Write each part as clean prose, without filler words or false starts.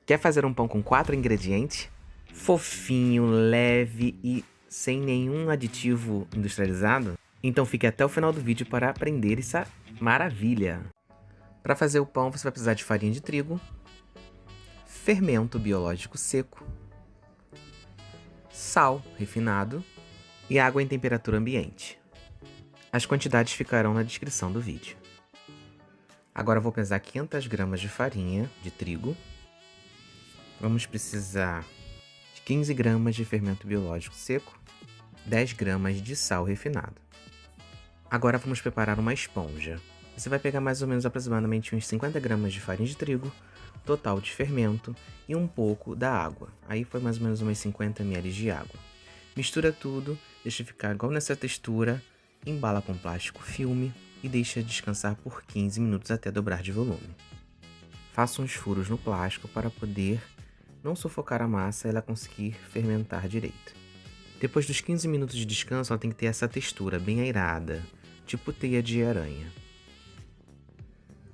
Quer fazer um pão com 4 ingredientes? Fofinho, leve e sem nenhum aditivo industrializado? Então fique até o final do vídeo para aprender essa maravilha. Para fazer o pão você vai precisar de farinha de trigo, fermento biológico seco, sal refinado e água em temperatura ambiente. As quantidades ficarão na descrição do vídeo. Agora eu vou pesar 500 gramas de farinha de trigo. Vamos precisar de 15 gramas de fermento biológico seco, 10 gramas de sal refinado. Agora vamos preparar uma esponja. Você vai pegar mais ou menos aproximadamente uns 50 gramas de farinha de trigo, total de fermento e um pouco da água. Aí foi mais ou menos umas 50 ml de água. Mistura tudo, deixa ficar igual nessa textura, embala com plástico filme e deixa descansar por 15 minutos até dobrar de volume. Faça uns furos no plástico para poder não sufocar a massa e ela conseguir fermentar direito. Depois dos 15 minutos de descanso, ela tem que ter essa textura bem airada, tipo teia de aranha.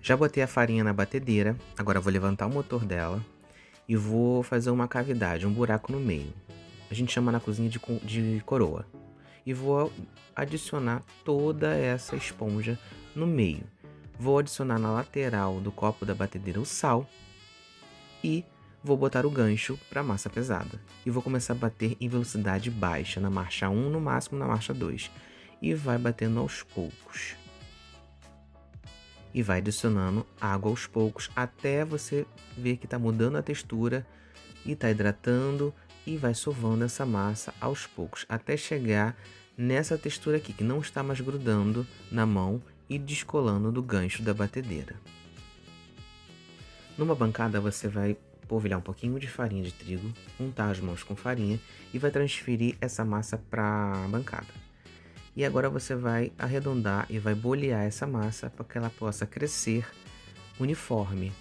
Já botei a farinha na batedeira, agora vou levantar o motor dela e vou fazer uma cavidade, um buraco no meio. A gente chama na cozinha de coroa. E vou adicionar toda essa esponja no meio. Vou adicionar na lateral do copo da batedeira o sal e vou botar o gancho para a massa pesada. E vou começar a bater em velocidade baixa, na marcha 1, no máximo na marcha 2. E vai batendo aos poucos. E vai adicionando água aos poucos até você ver que está mudando a textura e está hidratando e vai sovando essa massa aos poucos até chegar nessa textura aqui que não está mais grudando na mão e descolando do gancho da batedeira. Numa bancada você vai polvilhar um pouquinho de farinha de trigo, untar as mãos com farinha e vai transferir essa massa para a bancada. E agora você vai arredondar e vai bolear essa massa para que ela possa crescer uniforme.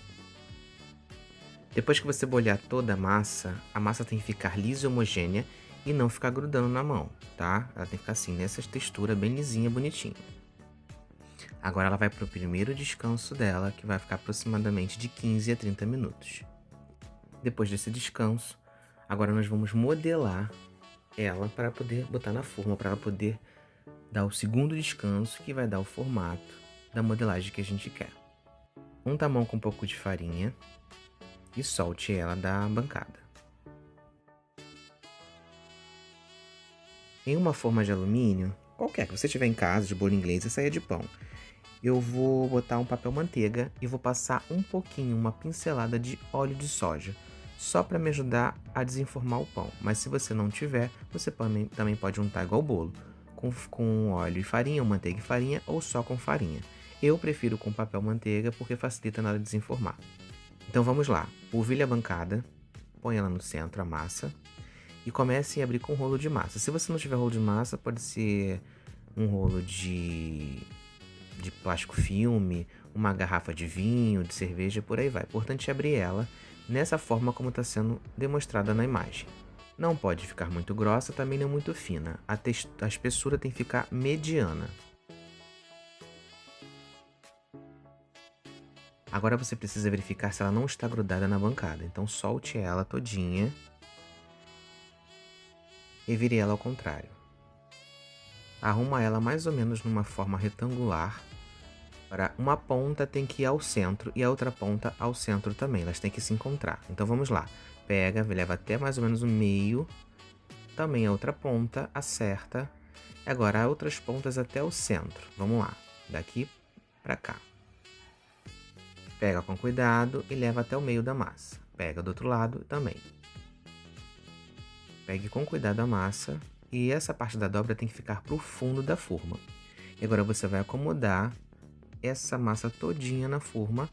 Depois que você bolear toda a massa tem que ficar lisa e homogênea e não ficar grudando na mão, tá? Ela tem que ficar assim, nessa textura bem lisinha, bonitinha. Agora ela vai para o primeiro descanso dela, que vai ficar aproximadamente de 15 a 30 minutos. Depois desse descanso, agora nós vamos modelar ela para poder botar na forma, para ela poder dar o segundo descanso, que vai dar o formato da modelagem que a gente quer. Unta a mão com um pouco de farinha e solte ela da bancada. Em uma forma de alumínio, qualquer que você tiver em casa, de bolo inglês e saia de pão, eu vou botar um papel manteiga e vou passar um pouquinho, uma pincelada de óleo de soja, só para me ajudar a desenformar o pão. Mas se você não tiver, você também pode untar igual bolo, com óleo e farinha, ou manteiga e farinha, ou só com farinha. Eu prefiro com papel manteiga porque facilita na hora de desenformar. Então vamos lá, polvilhe a bancada, põe ela no centro, a massa, e comece a abrir com rolo de massa. Se você não tiver rolo de massa, pode ser um rolo de plástico filme, uma garrafa de vinho, de cerveja, por aí vai. Importante é abrir ela nessa forma como está sendo demonstrada na imagem. Não pode ficar muito grossa, também não muito fina. A espessura tem que ficar mediana. Agora você precisa verificar se ela não está grudada na bancada. Então solte ela todinha e vire ela ao contrário. Arruma ela mais ou menos numa forma retangular. Para uma ponta tem que ir ao centro e a outra ponta ao centro também. Elas têm que se encontrar. Então vamos lá. Pega, leva até mais ou menos o meio. Também a outra ponta, acerta. Agora outras pontas até o centro. Vamos lá. Daqui para cá. Pega com cuidado e leva até o meio da massa. Pega do outro lado também. Pegue com cuidado a massa e essa parte da dobra tem que ficar para o fundo da forma. E agora você vai acomodar essa massa todinha na forma,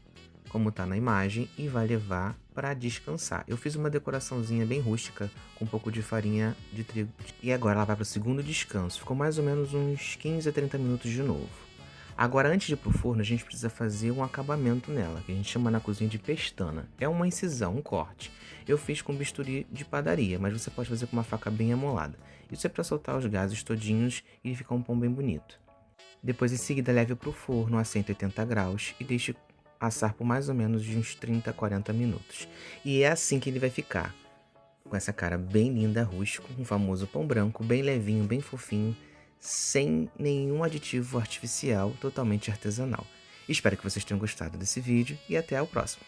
como está na imagem, e vai levar para descansar. Eu fiz uma decoraçãozinha bem rústica com um pouco de farinha de trigo. E agora ela vai para o segundo descanso. Ficou mais ou menos uns 15 a 30 minutos de novo. Agora, antes de ir para o forno, a gente precisa fazer um acabamento nela, que a gente chama na cozinha de pestana. É uma incisão, um corte. Eu fiz com bisturi de padaria, mas você pode fazer com uma faca bem amolada. Isso é para soltar os gases todinhos e ficar um pão bem bonito. Depois, em seguida, leve para o forno a 180 graus e deixe assar por mais ou menos de uns 30 a 40 minutos. E é assim que ele vai ficar, com essa cara bem linda, rústico, um famoso pão branco, bem levinho, bem fofinho, sem nenhum aditivo artificial, totalmente artesanal. Espero que vocês tenham gostado desse vídeo e até o próximo.